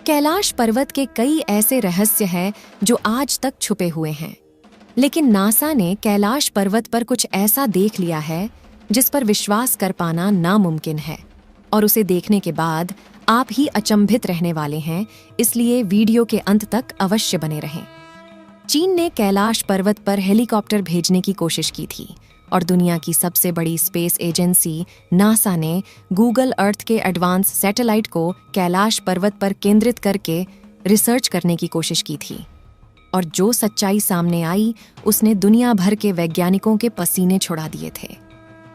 कैलाश पर्वत के कई ऐसे रहस्य हैं जो आज तक छुपे हुए हैं, लेकिन नासा ने कैलाश पर्वत पर कुछ ऐसा देख लिया है जिस पर विश्वास कर पाना नामुमकिन है, और उसे देखने के बाद आप ही अचंभित रहने वाले हैं। इसलिए वीडियो के अंत तक अवश्य बने रहें। चीन ने कैलाश पर्वत पर हेलीकॉप्टर भेजने की कोशिश की थी और दुनिया की सबसे बड़ी स्पेस एजेंसी नासा ने गूगल अर्थ के एडवांस सैटेलाइट को कैलाश पर्वत पर केंद्रित करके रिसर्च करने की कोशिश की थी, और जो सच्चाई सामने आई उसने दुनिया भर के वैज्ञानिकों के पसीने छुड़ा दिए थे।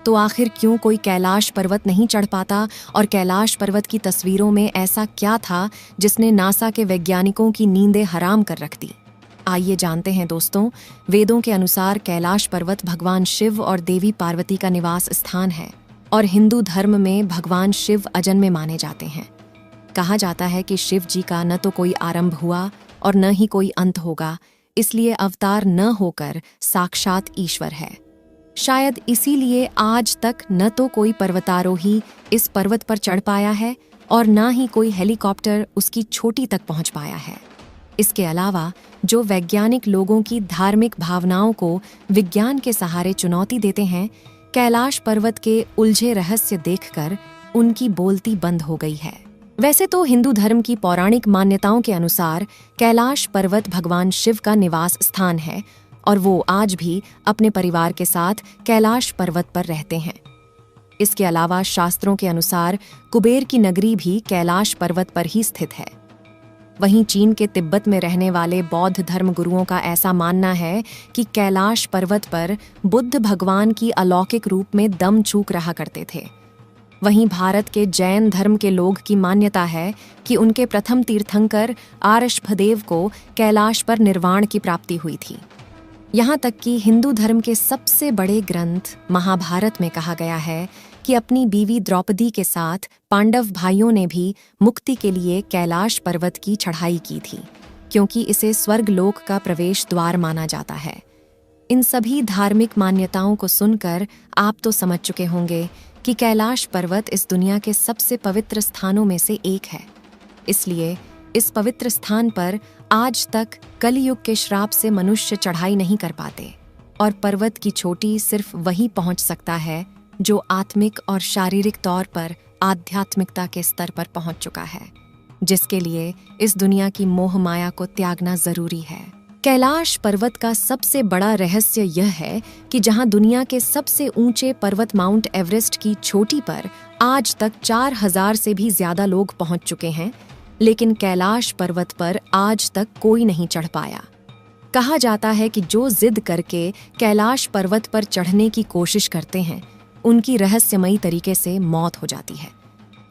तो आखिर क्यों कोई कैलाश पर्वत नहीं चढ़ पाता, और कैलाश पर्वत की तस्वीरों में ऐसा क्या था जिसने नासा के वैज्ञानिकों की नींदें हराम कर रख दी? आइए जानते हैं दोस्तों। वेदों के अनुसार कैलाश पर्वत भगवान शिव और देवी पार्वती का निवास स्थान है, और हिंदू धर्म में भगवान शिव अजन्मे माने जाते हैं। कहा जाता है कि शिव जी का न तो कोई आरंभ हुआ और न ही कोई अंत होगा, इसलिए अवतार न होकर साक्षात ईश्वर है। शायद इसीलिए आज तक न तो कोई पर्वतारोही इस पर्वत पर चढ़ पाया है और न ही कोई हेलीकॉप्टर उसकी चोटी तक पहुंच पाया है। इसके अलावा जो वैज्ञानिक लोगों की धार्मिक भावनाओं को विज्ञान के सहारे चुनौती देते हैं, कैलाश पर्वत के उलझे रहस्य देखकर उनकी बोलती बंद हो गई है। वैसे तो हिंदू धर्म की पौराणिक मान्यताओं के अनुसार कैलाश पर्वत भगवान शिव का निवास स्थान है, और वो आज भी अपने परिवार के साथ कैलाश पर्वत पर रहते हैं। इसके अलावा शास्त्रों के अनुसार कुबेर की नगरी भी कैलाश पर्वत पर ही स्थित है। वहीं चीन के तिब्बत में रहने वाले बौद्ध धर्म गुरुओं का ऐसा मानना है कि कैलाश पर्वत पर बुद्ध भगवान की अलौकिक रूप में दम चूक रहा करते थे। वहीं भारत के जैन धर्म के लोग की मान्यता है कि उनके प्रथम तीर्थंकर आर्षभदेव को कैलाश पर निर्वाण की प्राप्ति हुई थी। यहाँ तक कि हिंदू धर्म के सबसे बड़े ग्रंथ महाभारत में कहा गया है कि अपनी बीवी द्रौपदी के साथ पांडव भाइयों ने भी मुक्ति के लिए कैलाश पर्वत की चढ़ाई की थी, क्योंकि इसे स्वर्गलोक का प्रवेश द्वार माना जाता है। इन सभी धार्मिक मान्यताओं को सुनकर आप तो समझ चुके होंगे कि कैलाश पर्वत इस दुनिया के सबसे पवित्र स्थानों में से एक है। इसलिए इस पवित्र स्थान पर आज तक कलयुग के श्राप से मनुष्य चढ़ाई नहीं कर पाते, और पर्वत की चोटी सिर्फ वही पहुंच सकता है जो आत्मिक और शारीरिक तौर पर आध्यात्मिकता के स्तर पर पहुंच चुका है, जिसके लिए इस दुनिया की मोह माया को त्यागना जरूरी है। कैलाश पर्वत का सबसे बड़ा रहस्य यह है कि जहां दुनिया के सबसे ऊंचे पर्वत माउंट एवरेस्ट की चोटी पर आज तक 4000 से भी ज्यादा लोग पहुंच चुके हैं, लेकिन कैलाश पर्वत पर आज तक कोई नहीं चढ़ पाया। कहा जाता है कि जो जिद करके कैलाश पर्वत पर चढ़ने की कोशिश करते हैं, उनकी रहस्यमयी तरीके से मौत हो जाती है।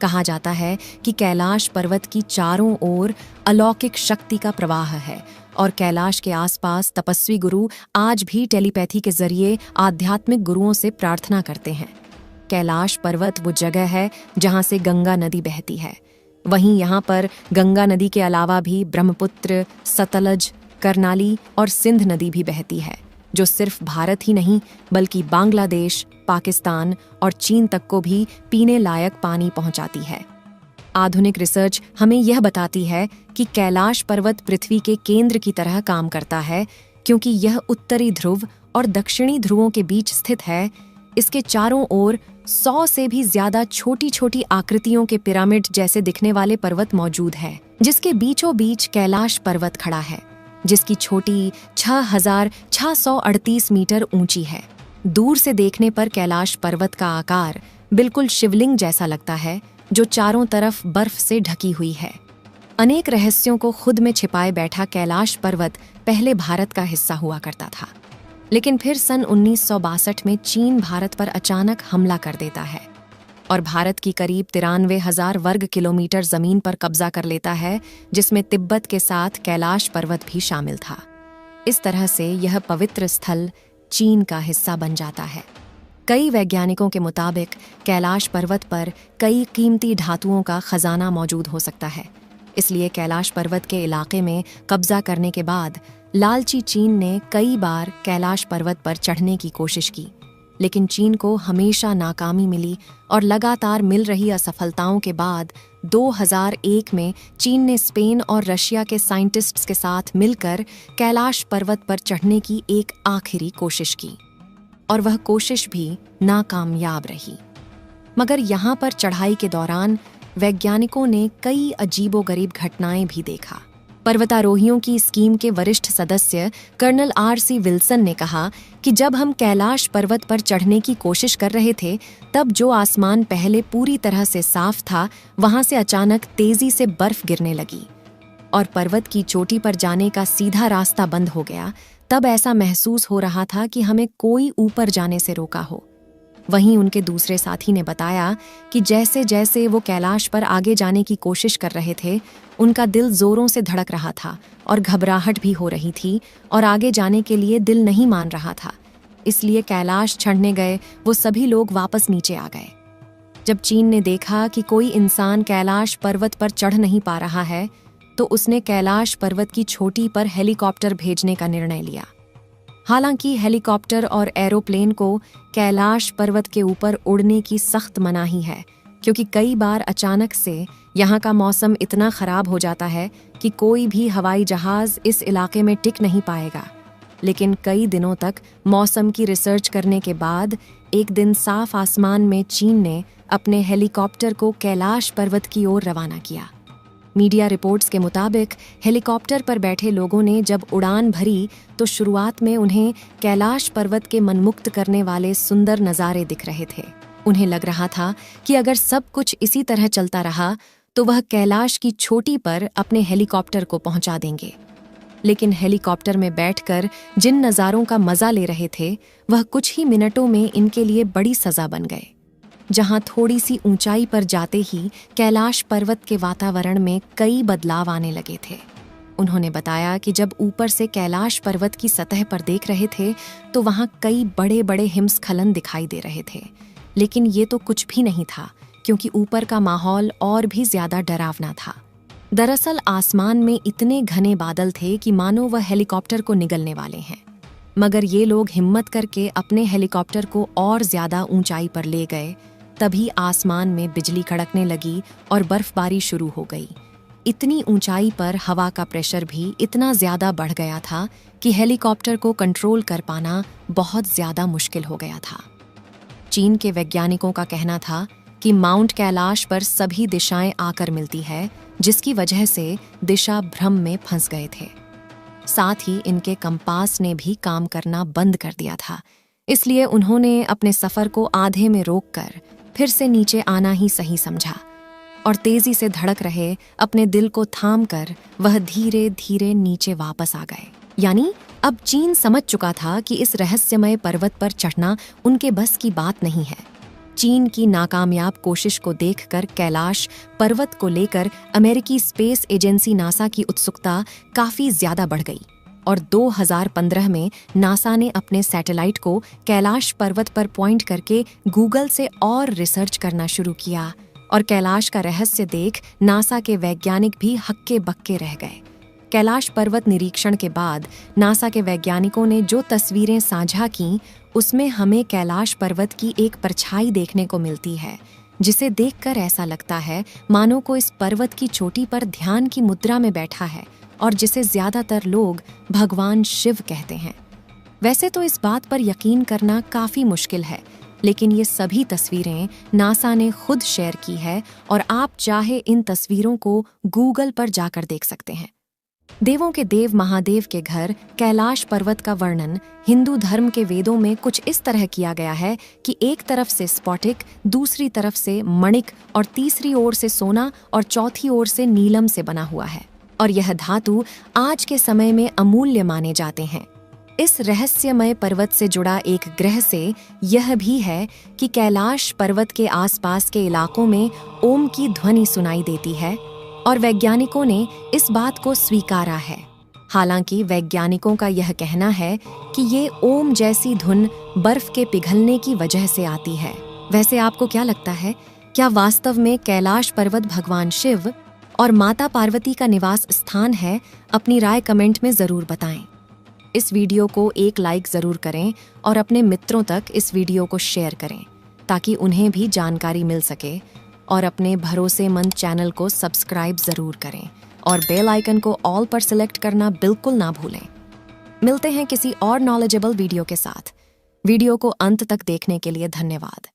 कहा जाता है कि कैलाश पर्वत की चारों ओर अलौकिक शक्ति का प्रवाह है, और कैलाश के आसपास तपस्वी गुरु आज भी टेलीपैथी के जरिए आध्यात्मिक गुरुओं से प्रार्थना करते हैं। कैलाश पर्वत वो जगह है जहां से गंगा नदी बहती है। वहीं यहाँ पर गंगा नदी के अलावा भी ब्रह्मपुत्र, सतलज, करनाली और सिंध नदी भी बहती है, जो सिर्फ भारत ही नहीं बल्कि बांग्लादेश, पाकिस्तान और चीन तक को भी पीने लायक पानी पहुंचाती है। आधुनिक रिसर्च हमें यह बताती है कि कैलाश पर्वत पृथ्वी के केंद्र की तरह काम करता है, क्योंकि यह उत्तरी ध्रुव और दक्षिणी ध्रुवों के बीच स्थित है। इसके चारों ओर 100 से भी ज्यादा छोटी छोटी आकृतियों के पिरामिड जैसे दिखने वाले पर्वत मौजूद है, जिसके बीचों बीच कैलाश पर्वत खड़ा है, जिसकी चोटी 6638 मीटर ऊंची है। दूर से देखने पर कैलाश पर्वत का आकार बिल्कुल शिवलिंग जैसा लगता है, जो चारों तरफ बर्फ से ढकी हुई है। अनेक रहस्यों को खुद में छिपाए बैठा कैलाश पर्वत पहले भारत का हिस्सा हुआ करता था, लेकिन फिर सन 1962 में चीन भारत पर अचानक हमला कर देता है और भारत की करीब 93,000 वर्ग किलोमीटर जमीन पर कब्जा कर लेता है, जिसमें तिब्बत के साथ कैलाश पर्वत भी शामिल था। इस तरह से यह पवित्र स्थल चीन का हिस्सा बन जाता है। कई वैज्ञानिकों के मुताबिक कैलाश पर्वत पर कई कीमती धातुओं का खजाना मौजूद हो सकता है। इसलिए कैलाश पर्वत के इलाके में कब्जा करने के बाद लालची चीन ने कई बार कैलाश पर्वत पर चढ़ने की कोशिश की, लेकिन चीन को हमेशा नाकामी मिली और लगातार मिल रही असफलताओं के बाद 2001 में चीन ने स्पेन और रशिया के साइंटिस्ट्स के साथ मिलकर कैलाश पर्वत पर चढ़ने की एक आखिरी कोशिश की, और वह कोशिश भी नाकामयाब रही। मगर यहाँ पर चढ़ाई के दौरान वैज्ञानिकों ने कई अजीबोगरीब घटनाएं भी देखा। पर्वतारोहियों की स्कीम के वरिष्ठ सदस्य कर्नल RC विल्सन ने कहा कि जब हम कैलाश पर्वत पर चढ़ने की कोशिश कर रहे थे, तब जो आसमान पहले पूरी तरह से साफ था, वहां से अचानक तेजी से बर्फ गिरने लगी और पर्वत की चोटी पर जाने का सीधा रास्ता बंद हो गया। तब ऐसा महसूस हो रहा था कि हमें कोई ऊपर जाने से रोका हो। वहीं उनके दूसरे साथी ने बताया कि जैसे जैसे वो कैलाश पर आगे जाने की कोशिश कर रहे थे, उनका दिल जोरों से धड़क रहा था और घबराहट भी हो रही थी और आगे जाने के लिए दिल नहीं मान रहा था। इसलिए कैलाश चढ़ने गए वो सभी लोग वापस नीचे आ गए। जब चीन ने देखा कि कोई इंसान कैलाश पर्वत पर चढ़ नहीं पा रहा है, तो उसने कैलाश पर्वत की चोटी पर हेलीकॉप्टर भेजने का निर्णय लिया। हालांकि हेलीकॉप्टर और एरोप्लेन को कैलाश पर्वत के ऊपर उड़ने की सख्त मनाही है, क्योंकि कई बार अचानक से यहाँ का मौसम इतना खराब हो जाता है कि कोई भी हवाई जहाज इस इलाके में टिक नहीं पाएगा। लेकिन कई दिनों तक मौसम की रिसर्च करने के बाद एक दिन साफ आसमान में चीन ने अपने हेलीकॉप्टर को कैलाश पर्वत की ओर रवाना किया। मीडिया रिपोर्ट्स के मुताबिक हेलीकॉप्टर पर बैठे लोगों ने जब उड़ान भरी तो शुरुआत में उन्हें कैलाश पर्वत के मनमुक्त करने वाले सुंदर नज़ारे दिख रहे थे। उन्हें लग रहा था कि अगर सब कुछ इसी तरह चलता रहा तो वह कैलाश की चोटी पर अपने हेलीकॉप्टर को पहुंचा देंगे। लेकिन हेलीकॉप्टर में बैठकर जिन नज़ारों का मजा ले रहे थे, वह कुछ ही मिनटों में इनके लिए बड़ी सजा बन गए। जहां थोड़ी सी ऊंचाई पर जाते ही कैलाश पर्वत के वातावरण में कई बदलाव आने लगे थे। उन्होंने बताया कि जब ऊपर से कैलाश पर्वत की सतह पर देख रहे थे तो वहां कई बड़े बड़े हिमस्खलन दिखाई दे रहे थे। लेकिन ये तो कुछ भी नहीं था, क्योंकि ऊपर का माहौल और भी ज्यादा डरावना था। दरअसल आसमान में इतने घने बादल थे कि मानो वह हेलीकॉप्टर को निगलने वाले हैं। मगर ये लोग हिम्मत करके अपने हेलीकॉप्टर को और ज्यादा ऊंचाई पर ले गए। तभी आसमान में बिजली कड़कने लगी और बर्फबारी शुरू हो गई। इतनी ऊंचाई पर हवा का प्रेशर भी इतना ज्यादा बढ़ गया था कि हेलीकॉप्टर को कंट्रोल कर पाना बहुत ज्यादा मुश्किल हो गया था। चीन के वैज्ञानिकों का कहना था कि माउंट कैलाश पर सभी दिशाएं आकर मिलती है, जिसकी वजह से दिशा भ्रम में फंस गए थे। साथ ही इनके कंपास ने भी काम करना बंद कर दिया था। इसलिए उन्होंने अपने सफर को आधे में रोककर फिर से नीचे आना ही सही समझा और तेजी से धड़क रहे अपने दिल को थाम कर वह धीरे धीरे नीचे वापस आ गए। यानी अब चीन समझ चुका था कि इस रहस्यमय पर्वत पर चढ़ना उनके बस की बात नहीं है। चीन की नाकामयाब कोशिश को देखकर कैलाश पर्वत को लेकर अमेरिकी स्पेस एजेंसी नासा की उत्सुकता काफी ज्यादा बढ़ गई और 2015 में नासा ने अपने सैटेलाइट को कैलाश पर्वत पर पॉइंट करके गूगल से और रिसर्च करना शुरू किया और कैलाश का रहस्य देख नासा के वैज्ञानिक भी हक्के बक्के रह गए। कैलाश पर्वत निरीक्षण के बाद नासा के वैज्ञानिकों ने जो तस्वीरें साझा की, उसमें हमें कैलाश पर्वत की एक परछाई देखने को मिलती है, जिसे देखकर ऐसा लगता है मानो को इस पर्वत की चोटी पर ध्यान की मुद्रा में बैठा है और जिसे ज्यादातर लोग भगवान शिव कहते हैं। वैसे तो इस बात पर यकीन करना काफी मुश्किल है, लेकिन ये सभी तस्वीरें नासा ने खुद शेयर की है और आप चाहे इन तस्वीरों को गूगल पर जाकर देख सकते हैं। देवों के देव महादेव के घर कैलाश पर्वत का वर्णन हिंदू धर्म के वेदों में कुछ इस तरह किया गया है कि एक तरफ से स्फटिक, दूसरी तरफ से मणिक और तीसरी ओर से सोना और चौथी ओर से नीलम से बना हुआ है और यह धातु आज के समय में अमूल्य माने जाते हैं। इस रहस्यमय पर्वत से जुड़ा एक ग्रह से यह भी है कि कैलाश पर्वत के आसपास के इलाकों में ओम की ध्वनि सुनाई देती है और वैज्ञानिकों ने इस बात को स्वीकारा है। हालांकि वैज्ञानिकों का यह कहना है कि ये ओम जैसी धुन बर्फ के पिघलने की वजह से आती है। वैसे आपको क्या लगता है, क्या वास्तव में कैलाश पर्वत भगवान शिव और माता पार्वती का निवास स्थान है? अपनी राय कमेंट में जरूर बताएं। इस वीडियो को एक लाइक ज़रूर करें और अपने मित्रों तक इस वीडियो को शेयर करें ताकि उन्हें भी जानकारी मिल सके। और अपने भरोसेमंद चैनल को सब्सक्राइब ज़रूर करें और बेल आइकन को ऑल पर सिलेक्ट करना बिल्कुल ना भूलें। मिलते हैं किसी और नॉलेजेबल वीडियो के साथ। वीडियो को अंत तक देखने के लिए धन्यवाद।